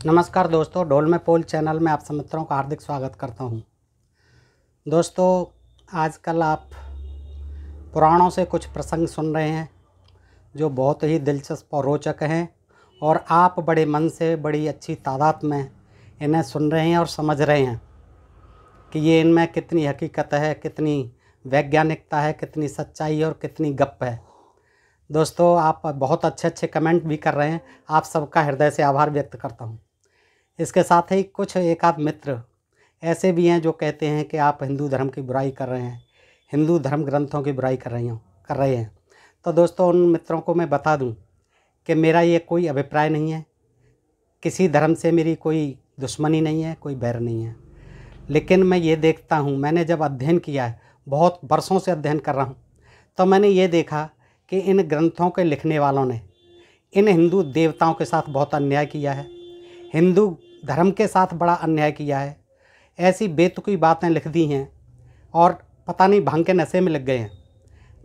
नमस्कार दोस्तों, ढोल में पोल चैनल में आप सब मित्रों का हार्दिक स्वागत करता हूं। दोस्तों, आजकल आप पुराणों से कुछ प्रसंग सुन रहे हैं जो बहुत ही दिलचस्प और रोचक हैं, और आप बड़े मन से बड़ी अच्छी तादाद में इन्हें सुन रहे हैं और समझ रहे हैं कि ये इनमें कितनी हकीकत है, कितनी वैज्ञानिकता है, कितनी सच्चाई है और कितनी गप्प है। दोस्तों, आप बहुत अच्छे कमेंट भी कर रहे हैं, आप सबका हृदय से आभार व्यक्त करता हूँ। इसके साथ ही कुछ एक आध मित्र ऐसे भी हैं जो कहते हैं कि आप हिंदू धर्म की बुराई कर रहे हैं, हिंदू धर्म ग्रंथों की बुराई कर रहे हैं। तो दोस्तों, उन मित्रों को मैं बता दूं कि मेरा ये कोई अभिप्राय नहीं है, किसी धर्म से मेरी कोई दुश्मनी नहीं है, कोई बैर नहीं है। लेकिन मैं ये देखता हूँ, मैंने जब अध्ययन किया है, बहुत वर्षों से अध्ययन कर रहा हूँ, तो मैंने ये देखा कि इन ग्रंथों के लिखने वालों ने इन हिंदू देवताओं के साथ बहुत अन्याय किया है, हिंदू धर्म के साथ बड़ा अन्याय किया है। ऐसी बेतुकी बातें लिख दी हैं और पता नहीं भांग के नशे में लग गए हैं,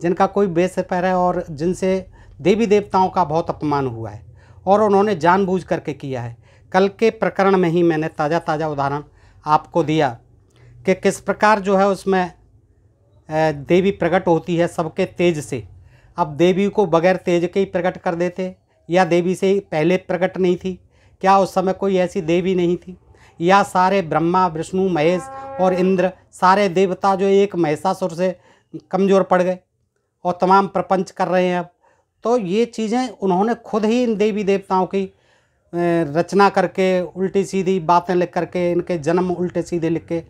जिनका कोई बेस पैर है और जिनसे देवी देवताओं का बहुत अपमान हुआ है, और उन्होंने जानबूझ करके किया है। कल के प्रकरण में ही मैंने ताज़ा उदाहरण आपको दिया कि किस प्रकार जो है उसमें देवी प्रकट होती है सबके तेज से। अब देवी को बगैर तेज के ही प्रकट कर देते, या देवी से ही पहले प्रकट नहीं थी? क्या उस समय कोई ऐसी देवी नहीं थी? या सारे ब्रह्मा विष्णु महेश और इंद्र सारे देवता जो एक महिषासुर से कमज़ोर पड़ गए और तमाम प्रपंच कर रहे हैं अब? तो ये चीज़ें उन्होंने खुद ही इन देवी देवताओं की रचना करके उल्टी सीधी बातें लिख करके, इनके जन्म उल्टे सीधे लिख के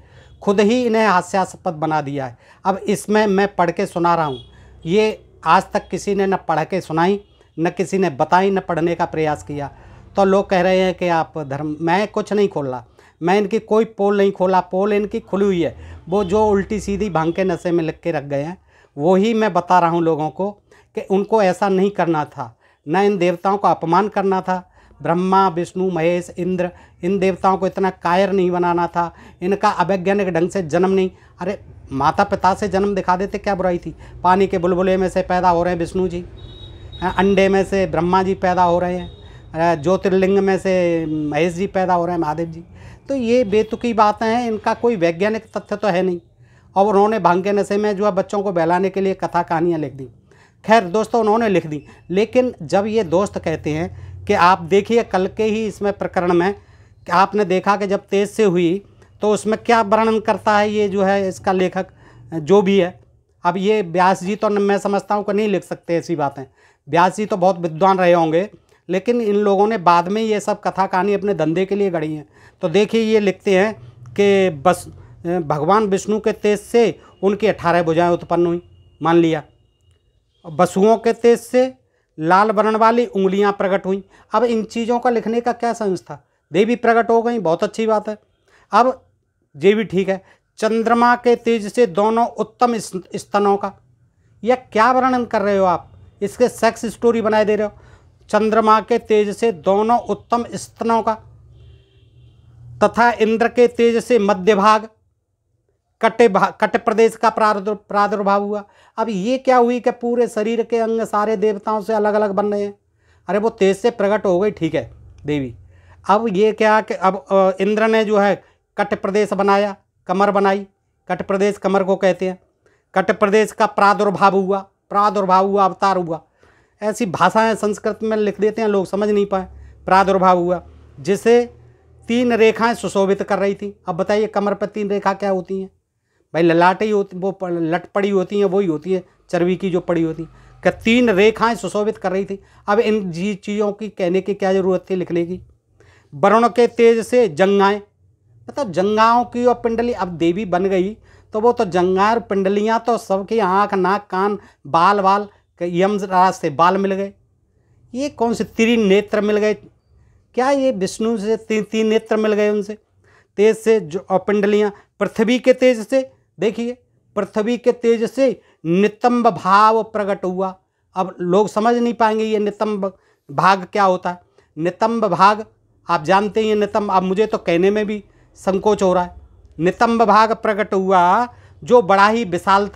खुद ही इन्हें हास्यास्पद बना दिया है। अब इसमें मैं पढ़ के सुना रहा हूँ, ये आज तक किसी ने न पढ़ के सुनाई, न किसी ने बताई, न पढ़ने का प्रयास किया। तो लोग कह रहे हैं कि आप धर्म, मैं कुछ नहीं खोल रहा, मैं इनकी कोई पोल नहीं खोला, पोल इनकी खुली हुई है। वो जो उल्टी सीधी भांग के नशे में लिख के रख गए हैं, वो ही मैं बता रहा हूँ लोगों को कि उनको ऐसा नहीं करना था, न इन देवताओं का अपमान करना था। ब्रह्मा विष्णु महेश इंद्र, इन देवताओं को इतना कायर नहीं बनाना था, इनका अवैज्ञानिक ढंग से जन्म नहीं। अरे माता पिता से जन्म दिखा देते, क्या बुराई थी? पानी के बुलबुले में से पैदा हो रहे हैं विष्णु जी, अंडे में से ब्रह्मा जी पैदा हो रहे हैं, ज्योतिर्लिंग में से महेश जी पैदा हो रहे हैं, महादेव जी। तो ये बेतुकी बातें हैं, इनका कोई वैज्ञानिक तथ्य तो है नहीं, और उन्होंने भांग के नशे में जो है बच्चों को बहलाने के लिए कथा कहानियाँ लिख दी। खैर दोस्तों, उन्होंने लिख दी, लेकिन जब ये दोस्त कहते हैं कि आप देखिए कल के ही इसमें प्रकरण में कि आपने देखा कि जब तेज से हुई तो उसमें क्या वर्णन करता है ये जो है इसका लेखक जो भी है। अब ये व्यास जी तो मैं समझता हूँ कि नहीं लिख सकते ऐसी बातें, व्यास जी तो बहुत विद्वान रहे होंगे, लेकिन इन लोगों ने बाद में ये सब कथा कहानी अपने धंधे के लिए गढ़ी हैं। तो देखिए ये लिखते हैं कि बस भगवान विष्णु के तेज से उनकी 18 भुजाएं उत्पन्न हुई, मान लिया। वसुओं के तेज से लाल वर्ण वाली उंगलियां प्रकट हुई। अब इन चीज़ों का लिखने का क्या सेंस था? देवी प्रकट हो गई, बहुत अच्छी बात है। अब ये भी ठीक है, चंद्रमा के तेज से दोनों उत्तम स्तनों का, यह क्या वर्णन कर रहे हो आप? इसके सेक्स स्टोरी बनाए दे रहे हो। चंद्रमा के तेज से दोनों उत्तम स्तनों का, तथा इंद्र के तेज से मध्य भाग कट प्रदेश का प्रादुर्भाव हुआ। अब ये क्या हुई कि पूरे शरीर के अंग सारे देवताओं से अलग अलग बन रहे हैं? अरे वो तेज से प्रकट हो गई, ठीक है देवी। अब ये क्या कि अब इंद्र ने जो है कट प्रदेश बनाया, कमर बनाई, कट प्रदेश कमर को कहते हैं। कट प्रदेश का प्रादुर्भाव हुआ, अवतार हुआ। ऐसी भाषाएं संस्कृत में लिख देते हैं, लोग समझ नहीं पाए। प्रादुर्भाव हुआ, जिसे 3 रेखाएं सुशोभित कर रही थी। अब बताइए कमर पर 3 रेखा क्या होती हैं? भाई ललाट ही होती, वो लट पड़ी होती हैं, वही होती है चर्बी की जो पड़ी होती है। क्या 3 रेखाएं सुशोभित कर रही थी? अब इन चीज़ों की कहने की क्या ज़रूरत थी लिखने की? वरुण के तेज से जंगाएं, मतलब जंगाओं की और पिंडली। अब देवी बन गई तो वो तो जंगाएं और पिंडलियाँ तो सबकी आँख नाक कान बाल यमराज से बाल मिल गए। ये कौन से 3 नेत्र मिल गए? क्या ये विष्णु से 3 नेत्र मिल गए उनसे तेज से जो, और पिंडलियाँ पृथ्वी के तेज से। देखिए पृथ्वी के तेज से नितंब भाव प्रकट हुआ। अब लोग समझ नहीं पाएंगे ये नितंब भाग क्या होता है। नितंब भाग आप जानते हैं, नितंब, अब मुझे तो कहने में भी संकोच हो रहा है। नितंब भाग प्रकट हुआ जो बड़ा ही विशाल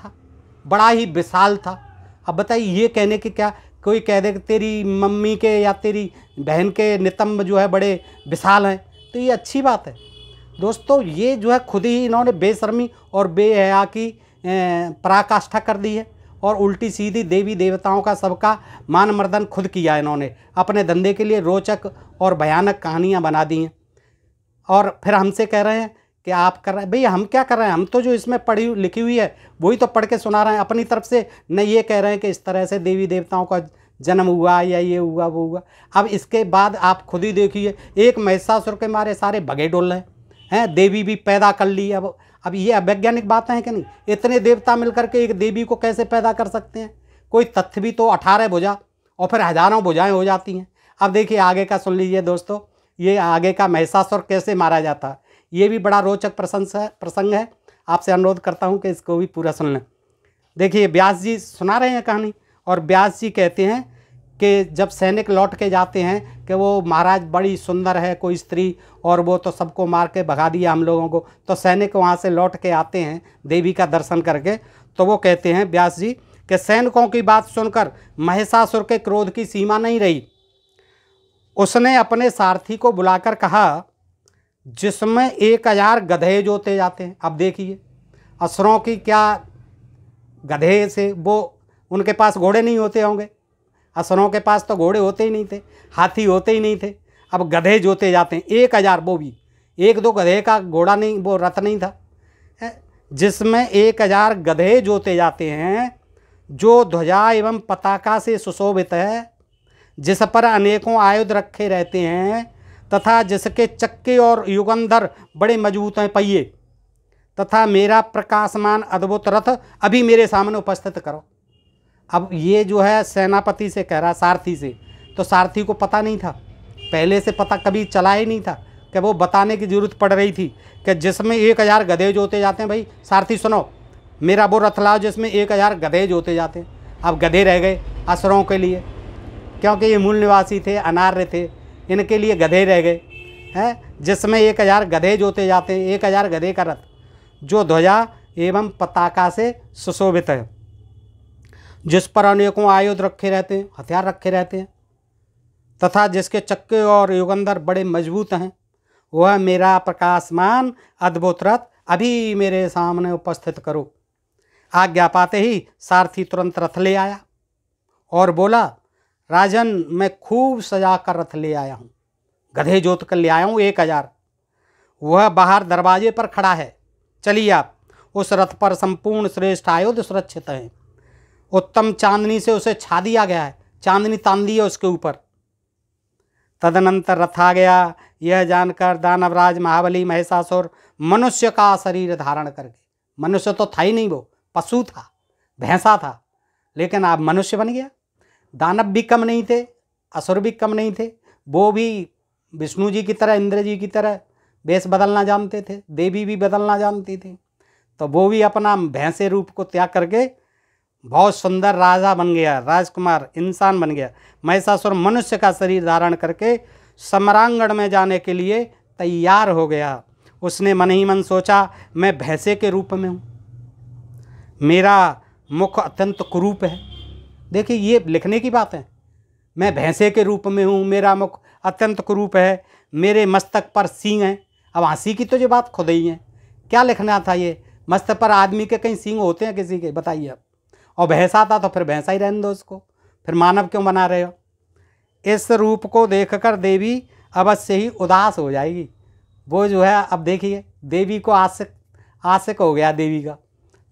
था। अब बताइए ये कहने की क्या कोई कह दे कि तेरी मम्मी के या तेरी बहन के नितंब जो है बड़े विशाल हैं, तो ये अच्छी बात है। दोस्तों ये जो है खुद ही इन्होंने बेशर्मी और बेहया की पराकाष्ठा कर दी है और उल्टी सीधी देवी देवताओं का सबका मान मर्दन खुद किया इन्होंने। अपने धंधे के लिए रोचक और भयानक कहानियाँ बना दी हैं और फिर हमसे कह रहे हैं कि आप कर रहे हैं। भैया हम क्या कर रहे हैं, हम तो जो इसमें पढ़ी लिखी हुई है वही तो पढ़ के सुना रहे हैं अपनी तरफ से। न ये कह रहे हैं कि इस तरह से देवी देवताओं का जन्म हुआ या ये हुआ वो हुआ। अब इसके बाद आप खुद ही देखिए, एक महिषासुर के मारे सारे भगे डोल रहे हैं, देवी भी पैदा कर ली। अब ये अवैज्ञानिक बातें हैं कि नहीं? इतने देवता मिलकर के एक देवी को कैसे पैदा कर सकते हैं? कोई तथ्य भी तो 18 भुजा और फिर हजारों भुजाएं हो जाती हैं। अब देखिए आगे का सुन लीजिए दोस्तों, ये आगे का महिषासुर कैसे मारा जाता है, ये भी बड़ा रोचक प्रसंग है। आपसे अनुरोध करता हूँ कि इसको भी पूरा सुन लें। देखिए व्यास जी सुना रहे हैं कहानी और व्यास जी कहते हैं कि जब सैनिक लौट के जाते हैं कि वो महाराज बड़ी सुंदर है कोई स्त्री और वो तो सबको मार के भगा दिया हम लोगों को, तो सैनिक वहाँ से लौट के आते हैं देवी का दर्शन करके, तो वो कहते हैं व्यास जी कि सैनिकों की बात सुनकर महिषासुर के क्रोध की सीमा नहीं रही। उसने अपने सारथी को बुलाकर कहा जिसमें 1000 गधे जोते जाते हैं। अब देखिए असुरों की क्या गधे से, वो उनके पास घोड़े नहीं होते होंगे, असुरों के पास तो घोड़े होते ही नहीं थे, हाथी होते ही नहीं थे, अब गधे जोते जाते हैं 1000, वो भी 1-2 गधे का घोड़ा नहीं, वो रथ नहीं था, जिसमें 1000 गधे जोते जाते हैं, जो ध्वजा एवं पताका से सुशोभित है, जिस पर अनेकों आयुध रखे रहते हैं तथा जिसके चक्के और युगंधर बड़े मजबूत हैं पहिए, तथा मेरा प्रकाशमान अद्भुत रथ अभी मेरे सामने उपस्थित करो। अब ये जो है सेनापति से कह रहा, सारथी से, तो सारथी को पता नहीं था, पहले से पता कभी चला ही नहीं था कि वो बताने की ज़रूरत पड़ रही थी कि जिसमें 1000 गधे जोते जाते हैं। भाई सारथी सुनो, मेरा वो रथ लाओ जिसमें 1000 गधे जोते जाते हैं। अब गधे रह गए असुरों के लिए, क्योंकि ये मूल निवासी थे, अनार्य थे, इनके लिए गधे रह गए हैं, जिसमें 1000 गधे जोते जाते हैं, 1000 गधे का रथ जो ध्वजा एवं पताका से सुशोभित है, जिस पर अनेकों आयुध रखे रहते हैं, हथियार रखे रहते हैं, तथा जिसके चक्के और युगंधर बड़े मजबूत हैं, वह मेरा प्रकाशमान अद्भुत रथ अभी मेरे सामने उपस्थित करो। आज्ञा पाते ही सारथी तुरंत रथ ले आया और बोला, राजन मैं खूब सजा कर रथ ले आया हूँ, गधे जोत कर ले आया हूँ 1000, वह बाहर दरवाजे पर खड़ा है, चलिए आप। उस रथ पर संपूर्ण श्रेष्ठ आयुध सुरक्षित हैं, उत्तम चांदनी से उसे छा दिया गया है, चांदनी तान दी है उसके ऊपर। तदनंतर रथ आ गया। यह जानकर दानवराज महाबली महिषासुर मनुष्य का शरीर धारण करके, मनुष्य तो था ही नहीं, वो पशु था, भैंसा था, लेकिन अब मनुष्य बन गया। दानव भी कम नहीं थे, असुर भी कम नहीं थे, वो भी विष्णु जी की तरह, इंद्र जी की तरह वेश बदलना जानते थे, देवी भी बदलना जानती थी, तो वो भी अपना भैंसे रूप को त्याग करके बहुत सुंदर राजा बन गया, राजकुमार इंसान बन गया। महिषासुर मनुष्य का शरीर धारण करके सम्रांगण में जाने के लिए तैयार हो गया। उसने मन ही मन सोचा, मैं भैंसे के रूप में हूँ, मेरा मुख अत्यंत कुरूप है। देखिए ये लिखने की बात है, मैं भैंसे के रूप में हूँ, मेरा मुख अत्यंत कुरूप है, मेरे मस्तक पर सींग हैं। अब हंसी की तो ये बात खुद ही है, क्या लिखना था ये, मस्तक पर आदमी के कहीं सींग होते हैं किसी के, बताइए अब। और भैंसा था तो फिर भैंसा ही रहने दो उसको, फिर मानव क्यों बना रहे हो। इस रूप को देखकर देवी अवश्य ही उदास हो जाएगी। वो जो है अब देखिए देवी को आशिक हो गया देवी का,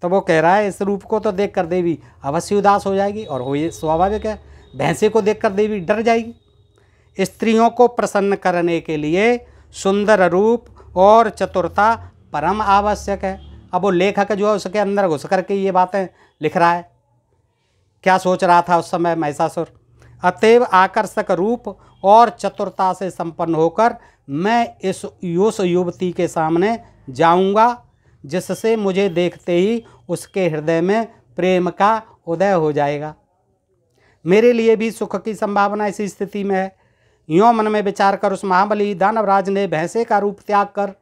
तो वो कह रहा है इस रूप को तो देखकर देवी अवश्य उदास हो जाएगी, और हो ये स्वाभाविक है, भैंसे को देखकर देवी डर जाएगी। स्त्रियों को प्रसन्न करने के लिए सुंदर रूप और चतुरता परम आवश्यक है। अब वो लेखक जो है उसके अंदर घुस करके ये बातें लिख रहा है, क्या सोच रहा था उस समय महिषासुर। अतएव आकर्षक रूप और चतुरता से संपन्न होकर मैं उस युवती के सामने जाऊंगा, जिससे मुझे देखते ही उसके हृदय में प्रेम का उदय हो जाएगा। मेरे लिए भी सुख की संभावना इसी स्थिति में है। यों मन में विचार कर उस महाबली दानवराज ने भैंसे का रूप त्याग कर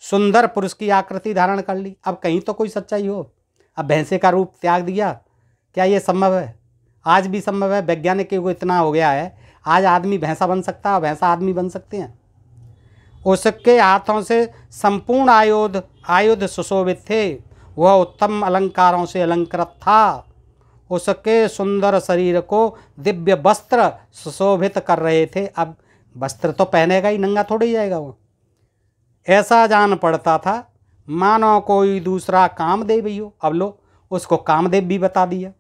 सुंदर पुरुष की आकृति धारण कर ली। अब कहीं तो कोई सच्चाई हो, अब भैंसे का रूप त्याग दिया, क्या ये संभव है? आज भी संभव है, वैज्ञानिक युग इतना हो गया है, आज आदमी भैंसा बन सकता है, भैंसा आदमी बन सकते हैं। उसके हाथों से संपूर्ण आयुध सुशोभित थे, वह उत्तम अलंकारों से अलंकृत था। उसके सुंदर शरीर को दिव्य वस्त्र सुशोभित कर रहे थे। अब वस्त्र तो पहनेगा ही, नंगा थोड़ी जाएगा वो। ऐसा जान पड़ता था मानो कोई दूसरा कामदेव ही हो। अब लो, उसको कामदेव भी बता दिया।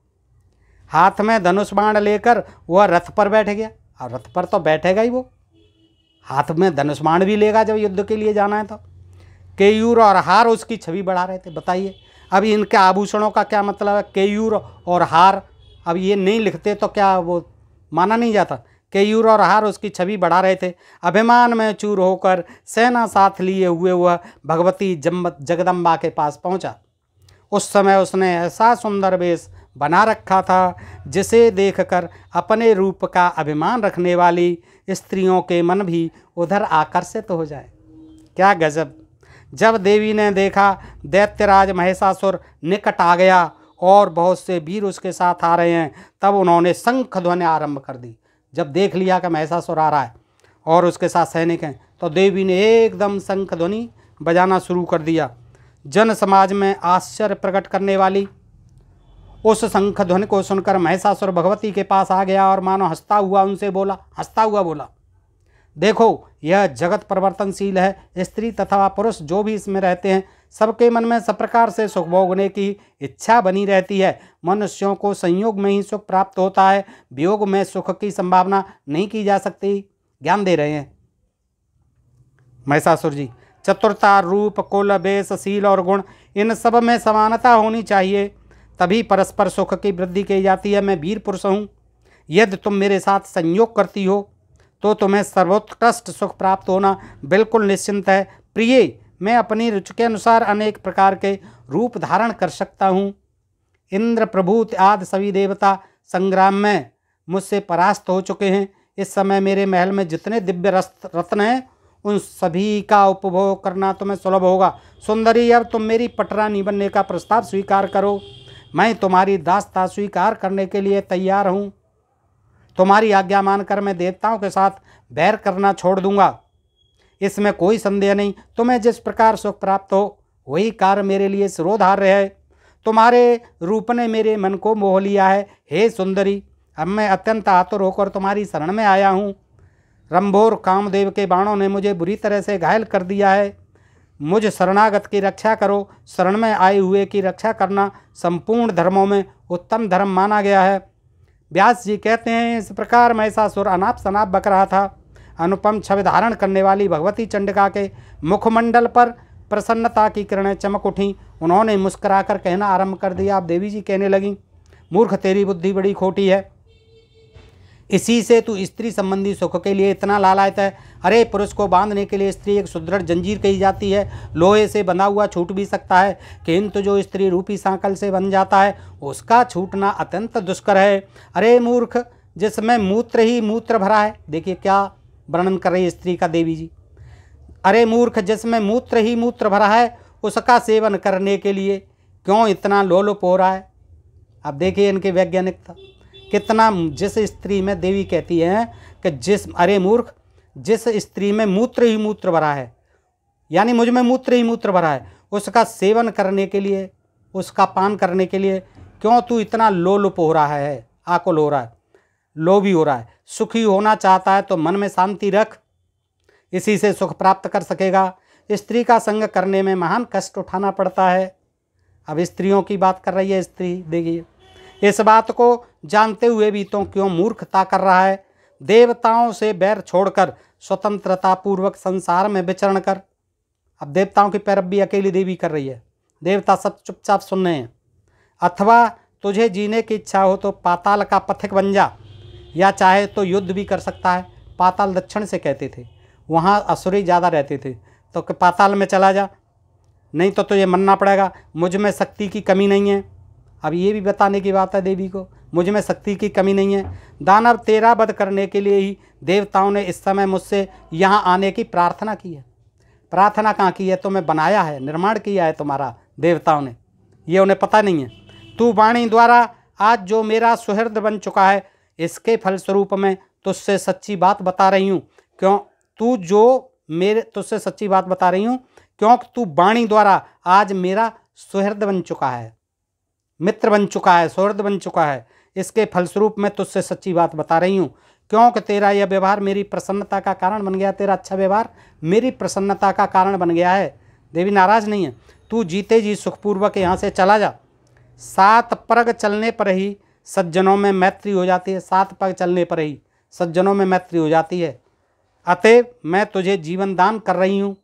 हाथ में धनुष बाण लेकर वह रथ पर बैठ गया। और रथ पर तो बैठेगा ही वो, हाथ में धनुष बाण भी लेगा जब युद्ध के लिए जाना है तो। केयूर और हार उसकी छवि बढ़ा रहे थे। बताइए अब इनके आभूषणों का क्या मतलब है? केयूर और हार, अब ये नहीं लिखते तो क्या वो माना नहीं जाता? केयूर और हार उसकी छवि बढ़ा रहे थे। अभिमान में चूर होकर सेना साथ लिए हुए वह भगवती जगदम्बा के पास पहुंचा। उस समय उसने ऐसा सुंदर वेश बना रखा था जिसे देखकर अपने रूप का अभिमान रखने वाली स्त्रियों के मन भी उधर आकर्षित हो जाए। क्या गजब! जब देवी ने देखा दैत्यराज महिषासुर निकट आ गया और बहुत से वीर उसके साथ आ रहे हैं, तब उन्होंने शंख ध्वनि आरंभ कर दी। जब देख लिया कि महिषासुर आ रहा है और उसके साथ सैनिक हैं, तो देवी ने एकदम शंख ध्वनि बजाना शुरू कर दिया। जन समाज में आश्चर्य प्रकट करने वाली उस शंख ध्वनि को सुनकर महिषासुर भगवती के पास आ गया और मानो हंसता हुआ बोला, देखो यह जगत परिवर्तनशील है। स्त्री तथा पुरुष जो भी इसमें रहते हैं, सबके मन में सब प्रकार से सुख भोगने की इच्छा बनी रहती है। मनुष्यों को संयोग में ही सुख प्राप्त होता है, वियोग में सुख की संभावना नहीं की जा सकती। ज्ञान दे रहे हैं महिषासुर जी। चतुरता, रूप, कुल, वेश, शील और गुण, इन सब में समानता होनी चाहिए, तभी परस्पर सुख की वृद्धि की जाती है। मैं वीर पुरुष हूँ, यदि तुम मेरे साथ संयोग करती हो तो तुम्हें सर्वोत्कृष्ट सुख प्राप्त होना बिल्कुल निश्चिंत है। प्रिय, मैं अपनी रुचि के अनुसार अनेक प्रकार के रूप धारण कर सकता हूँ। इंद्र, प्रभु आदि सभी देवता संग्राम में मुझसे परास्त हो चुके हैं। इस समय मेरे महल में जितने दिव्य रत्न हैं, उन सभी का उपभोग करना तुम्हें सुलभ होगा। सुंदरी, अब तुम मेरी पटरानी बनने का प्रस्ताव स्वीकार करो। मैं तुम्हारी दासता स्वीकार करने के लिए तैयार हूँ। तुम्हारी आज्ञा मानकर मैं देवताओं के साथ बैर करना छोड़ दूंगा, इसमें कोई संदेह नहीं। तुम्हें जिस प्रकार सुख प्राप्त हो वही कार्य मेरे लिए शिरोधार्य है। तुम्हारे रूप ने मेरे मन को मोह लिया है। हे सुंदरी, अब मैं अत्यंत आतुर होकर तुम्हारी शरण में आया हूँ। रंभोर कामदेव के बाणों ने मुझे बुरी तरह से घायल कर दिया है। मुझ शरणागत की रक्षा करो। शरण में आए हुए की रक्षा करना संपूर्ण धर्मों में उत्तम धर्म माना गया है। व्यास जी कहते हैं, इस प्रकार महिषासुर अनाप शनाप बक रहा था। अनुपम छवि धारण करने वाली भगवती चंडिका के मुखमंडल पर प्रसन्नता की किरणें चमक उठीं। उन्होंने मुस्कुराकर कहना आरंभ कर दिया। अब देवी जी कहने लगी, मूर्ख, तेरी बुद्धि बड़ी खोटी है। इसी से तू स्त्री संबंधी सुख के लिए इतना लालायत है। अरे, पुरुष को बांधने के लिए स्त्री एक सुदृढ़ जंजीर कही जाती है। लोहे से बंधा हुआ छूट भी सकता है, किंतु जो स्त्री रूपी सांकल से बन जाता है, उसका छूटना अत्यंत दुष्कर है। अरे मूर्ख, जिसमें मूत्र ही मूत्र भरा है। देखिए क्या वर्णन कर रही है स्त्री का देवी जी। अरे मूर्ख, जिसमें मूत्र ही मूत्र भरा है, उसका सेवन करने के लिए क्यों इतना लोलुप हो रहा है। अब देखिए इनके वैज्ञानिकता कितना। जिस स्त्री में देवी कहती है कि अरे मूर्ख, जिस स्त्री में मूत्र ही मूत्र भरा है, यानी मुझ में मूत्र ही मूत्र भरा है, उसका सेवन करने के लिए, उसका पान करने के लिए क्यों तू इतना लोलुप हो रहा है, आकुल हो रहा है, लोभी हो रहा है। सुखी होना चाहता है तो मन में शांति रख, इसी से सुख प्राप्त कर सकेगा। स्त्री का संग करने में महान कष्ट उठाना पड़ता है। अब स्त्रियों की बात कर रही है स्त्री। देखिए, इस बात को जानते हुए भी तो क्यों मूर्खता कर रहा है। देवताओं से बैर छोड़कर स्वतंत्रता पूर्वक संसार में विचरण कर। अब देवताओं की पैरवी अकेली देवी कर रही है, देवता सब चुपचाप सुन रहे हैं। अथवा तुझे जीने की इच्छा हो तो पाताल का पथिक बन जा, या चाहे तो युद्ध भी कर सकता है। पाताल दक्षिण से कहते थे, वहाँ असुरी ज़्यादा रहते थे, तो पाताल में चला जा, नहीं तो तुझे मानना पड़ेगा मुझ में शक्ति की कमी नहीं है। अब ये भी बताने की बात है देवी को, मुझ में शक्ति की कमी नहीं है। दानव तेरा वध करने के लिए ही देवताओं ने इस समय मुझसे यहाँ आने की प्रार्थना की है। प्रार्थना कहाँ की है? तुम्हें बनाया है, निर्माण किया है तुम्हारा देवताओं ने, ये उन्हें पता नहीं है। तू वाणी द्वारा आज जो मेरा सुहृद बन चुका है, इसके फलस्वरूप मैं तुझसे सच्ची बात बता रही हूँ। तुझसे सच्ची बात बता रही हूँ, क्योंकि तू वाणी द्वारा आज मेरा सुहृद बन चुका है, मित्र बन चुका है, सुहृद बन चुका है। इसके फलस्वरूप मैं तुझसे सच्ची बात बता रही हूँ, क्योंकि तेरा यह व्यवहार मेरी प्रसन्नता का कारण बन गया। तेरा अच्छा व्यवहार मेरी प्रसन्नता का कारण बन गया है। देवी नाराज नहीं है। तू जीते जी सुखपूर्वक यहाँ से चला जा। 7 पग चलने पर ही सज्जनों में मैत्री हो जाती है। 7 पग चलने पर ही सज्जनों में मैत्री हो जाती है। अतएव मैं तुझे जीवन दान कर रही हूँ।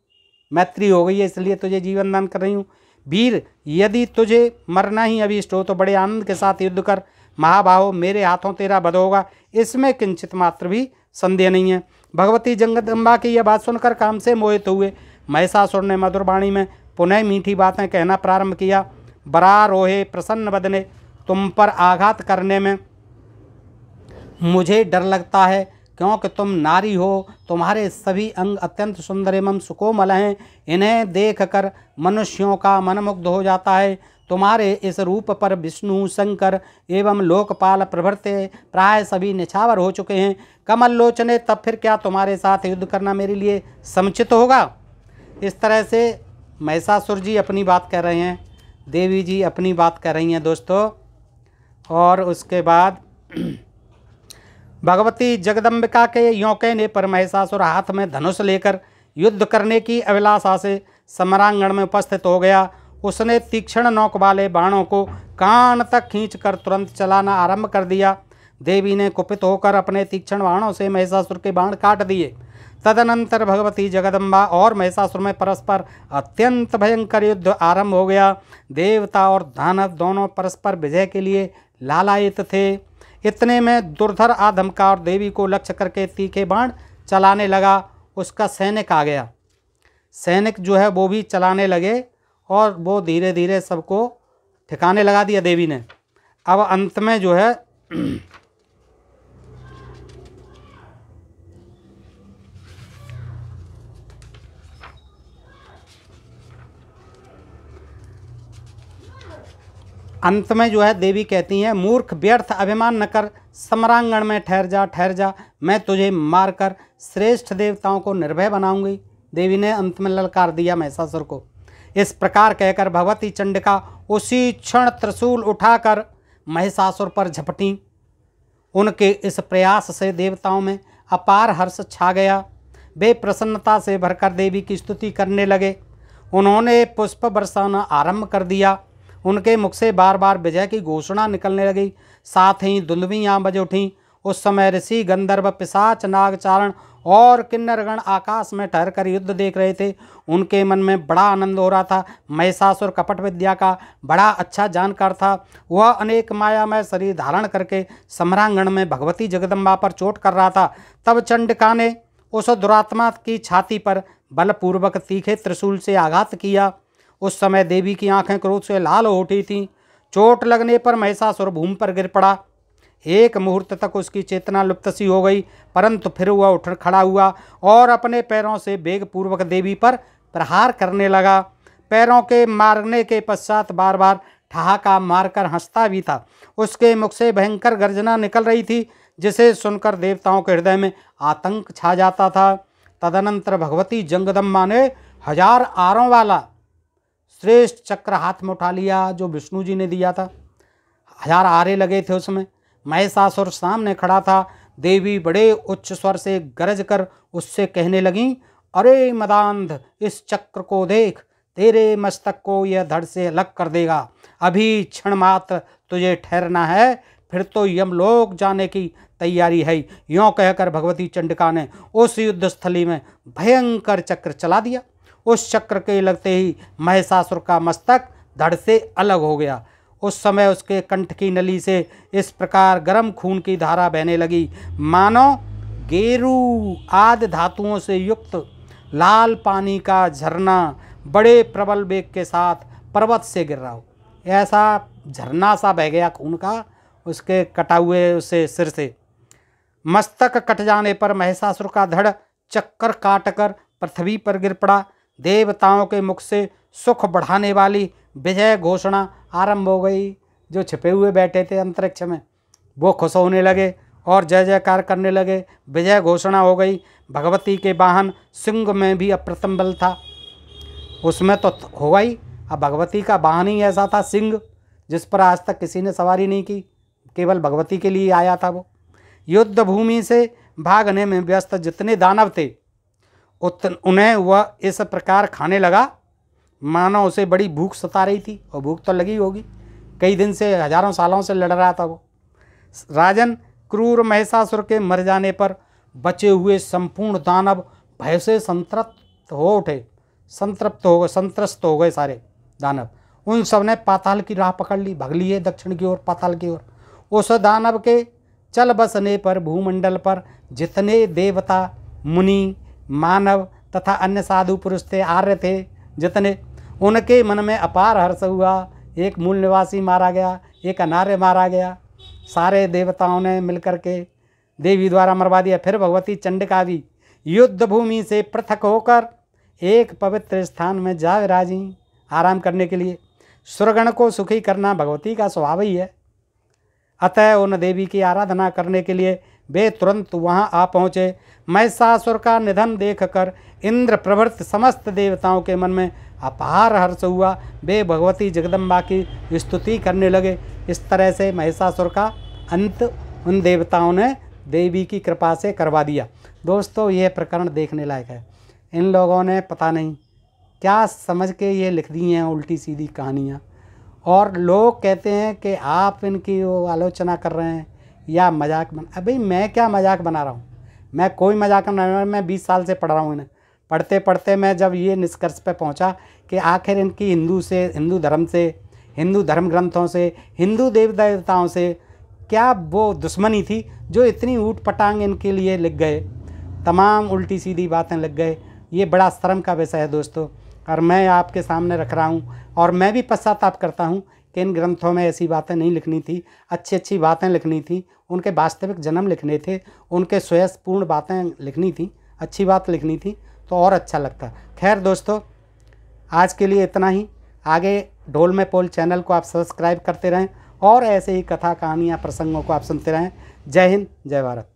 मैत्री हो गई है इसलिए तुझे जीवन दान कर रही हूँ। वीर, यदि तुझे मरना ही अभीष्ट हो तो बड़े आनंद के साथ युद्ध कर। महाबाहो, मेरे हाथों तेरा वध होगा, इसमें किंचित मात्र भी संदेह नहीं है। भगवती जगदम्बा की यह बात सुनकर काम से मोहित हुए महिषासुर ने मधुर वाणी में पुनः मीठी बातें कहना प्रारंभ किया। बरा रोहे प्रसन्न बदने, तुम पर आघात करने में मुझे डर लगता है, क्योंकि तुम नारी हो। तुम्हारे सभी अंग अत्यंत सुंदर एवं सुकोमल हैं। इन्हें देखकर मनुष्यों का मन मुग्ध हो जाता है। तुम्हारे इस रूप पर विष्णु, शंकर एवं लोकपाल प्रभृति प्राय सभी निछावर हो चुके हैं। कमल लोचने, तब फिर क्या तुम्हारे साथ युद्ध करना मेरे लिए समुचित होगा। इस तरह से महिषासुर जी अपनी बात कह रहे हैं, देवी जी अपनी बात कह रही हैं दोस्तों। और उसके बाद भगवती जगदम्बिका के यों कहने पर महिषासुर हाथ में धनुष लेकर युद्ध करने की अभिलाषा से समरांगण में उपस्थित हो गया। उसने तीक्ष्ण नोक वाले बाणों को कान तक खींचकर तुरंत चलाना आरंभ कर दिया। देवी ने कुपित होकर अपने तीक्ष्ण बाणों से महिषासुर के बाण काट दिए। तदनंतर भगवती जगदम्बा और महिषासुर में परस्पर अत्यंत भयंकर युद्ध आरंभ हो गया। देवता और दानव दोनों परस्पर विजय के लिए लालायित थे। इतने में दुर्धर आधमका और देवी को लक्ष्य करके तीखे बाण चलाने लगा। उसका सैनिक आ गया। सैनिक जो है वो भी चलाने लगे और वो धीरे धीरे सबको ठिकाने लगा दिया देवी ने। अब अंत में जो है देवी कहती हैं, मूर्ख, व्यर्थ अभिमान न कर, समरांगण में ठहर जा, ठहर जा। मैं तुझे मारकर श्रेष्ठ देवताओं को निर्भय बनाऊंगी। देवी ने अंत में ललकार दिया महिषासुर को। इस प्रकार कहकर भगवती चंडिका उसी क्षण त्रिशूल उठाकर महिषासुर पर झपटी। उनके इस प्रयास से देवताओं में अपार हर्ष छा गया। वे प्रसन्नता से भरकर देवी की स्तुति करने लगे। उन्होंने पुष्प बरसाना आरंभ कर दिया। उनके मुख से बार बार विजय की घोषणा निकलने लगी। साथ ही दुंदुभियाँ बज उठीं। उस समय ऋषि, गंधर्व, पिशाच, नागचारण और किन्नरगण आकाश में ठहर कर युद्ध देख रहे थे। उनके मन में बड़ा आनंद हो रहा था। महिषासुर कपट विद्या का बड़ा अच्छा जानकार था। वह अनेक मायामय शरीर धारण करके सम्रांगण में भगवती जगदम्बा पर चोट कर रहा था। तब चंडिका ने उस दुरात्मा की छाती पर बलपूर्वक तीखे त्रिशूल से आघात किया। उस समय देवी की आंखें क्रोध से लाल हो उठी थीं। चोट लगने पर महिषासुर भूमि पर गिर पड़ा। एक मुहूर्त तक उसकी चेतना लुप्त सी हो गई, परंतु फिर वह उठ खड़ा हुआ और अपने पैरों से वेगपूर्वक देवी पर प्रहार करने लगा। पैरों के मारने के पश्चात बार बार ठहाका मारकर हंसता भी था। उसके मुख से भयंकर गर्जना निकल रही थी, जिसे सुनकर देवताओं के हृदय में आतंक छा जाता था। तदनंतर भगवती जगदम्बा ने 1000 आरों वाला श्रेष्ठ चक्र हाथ में उठा लिया, जो विष्णु जी ने दिया था। 1000 आरे लगे थे उसमें। महिषासुर सामने खड़ा था। देवी बड़े उच्च स्वर से गरज कर उससे कहने लगीं, अरे मदांध, इस चक्र को देख, तेरे मस्तक को यह धड़ से अलग कर देगा। अभी क्षण मात्र तुझे ठहरना है, फिर तो यमलोक जाने की तैयारी है। यों कहकर भगवती चंडिका ने उस युद्ध स्थली में भयंकर चक्र चला दिया। उस चक्र के लगते ही महिषासुर का मस्तक धड़ से अलग हो गया। उस समय उसके कंठ की नली से इस प्रकार गर्म खून की धारा बहने लगी, मानो गेरू आदि धातुओं से युक्त लाल पानी का झरना बड़े प्रबल वेग के साथ पर्वत से गिर रहा हो। ऐसा झरना सा बह गया खून का उसके कटा हुए उसे सिर से। मस्तक कट जाने पर महिषासुर का धड़ चक्कर काटकर पृथ्वी पर गिर पड़ा। देवताओं के मुख से सुख बढ़ाने वाली विजय घोषणा आरंभ हो गई। जो छिपे हुए बैठे थे अंतरिक्ष में, वो खुश होने लगे और जय जयकार करने लगे। विजय घोषणा हो गई। भगवती के वाहन सिंह में भी अप्रतिम बल था, उसमें तो होगा ही। अब भगवती का वाहन ही ऐसा था सिंह, जिस पर आज तक किसी ने सवारी नहीं की, केवल भगवती के लिए आया था वो। युद्ध भूमि से भागने में व्यस्त जितने दानव थे उन्हें वह इस प्रकार खाने लगा मानो उसे बड़ी भूख सता रही थी, और भूख तो लगी होगी, कई दिन से, हजारों सालों से लड़ रहा था वो। राजन, क्रूर महिषासुर के मर जाने पर बचे हुए संपूर्ण दानव भय से संतृप्त हो उठे, संत्रस्त हो गए सारे दानव। उन सब ने पाताल की राह पकड़ ली, भग लिए दक्षिण की ओर, पाताल की ओर। उस दानव के चल बसने पर भूमंडल पर जितने देवता, मुनि, मानव तथा अन्य साधु पुरुष थे, आर्य थे जितने, उनके मन में अपार हर्ष हुआ। एक मूल निवासी मारा गया, एक अनार्य मारा गया। सारे देवताओं ने मिलकर के देवी द्वारा मरवा दिया। फिर भगवती चंडिका भी युद्ध भूमि से पृथक होकर एक पवित्र स्थान में जा विराजी आराम करने के लिए। सुरगण को सुखी करना भगवती का स्वभाव ही है, अतः उन देवी की आराधना करने के लिए वे तुरंत वहां आ पहुँचे। महिषासुर का निधन देखकर इंद्र प्रभृत समस्त देवताओं के मन में अपार हर्ष हुआ। वे भगवती जगदम्बा की स्तुति करने लगे। इस तरह से महिषासुर का अंत उन देवताओं ने देवी की कृपा से करवा दिया। दोस्तों, ये प्रकरण देखने लायक है। इन लोगों ने पता नहीं क्या समझ के ये लिख दी हैं उल्टी सीधी कहानियाँ, और लोग कहते हैं कि आप इनकी वो आलोचना कर रहे हैं या मजाक बना। अभी मैं क्या मजाक बना रहा हूँ? मैं कोई मजाक नहीं बना रहा हूँ। मैं 20 साल से पढ़ रहा हूँ इन्हें। पढ़ते पढ़ते मैं जब ये निष्कर्ष पे पहुँचा कि आखिर इनकी हिंदू धर्म से, हिंदू धर्म ग्रंथों से, हिंदू देव देवताओं से क्या वो दुश्मनी थी जो इतनी ऊट पटांग इनके लिए लिख गए, तमाम उल्टी सीधी बातें लिख गए। ये बड़ा शर्म का विषय है दोस्तों, और मैं आपके सामने रख रहा हूँ। और मैं भी पश्चाताप करता हूँ कि इन ग्रंथों में ऐसी बातें नहीं लिखनी थी, अच्छी अच्छी बातें लिखनी थी, उनके वास्तविक जन्म लिखने थे, उनके स्वयंपूर्ण बातें लिखनी थी, अच्छी बात लिखनी थी तो और अच्छा लगता। खैर दोस्तों, आज के लिए इतना ही। आगे ढोल में पोल चैनल को आप सब्सक्राइब करते रहें और ऐसे ही कथा, कहानियाँ, प्रसंगों को आप सुनते रहें। जय हिंद, जय भारत।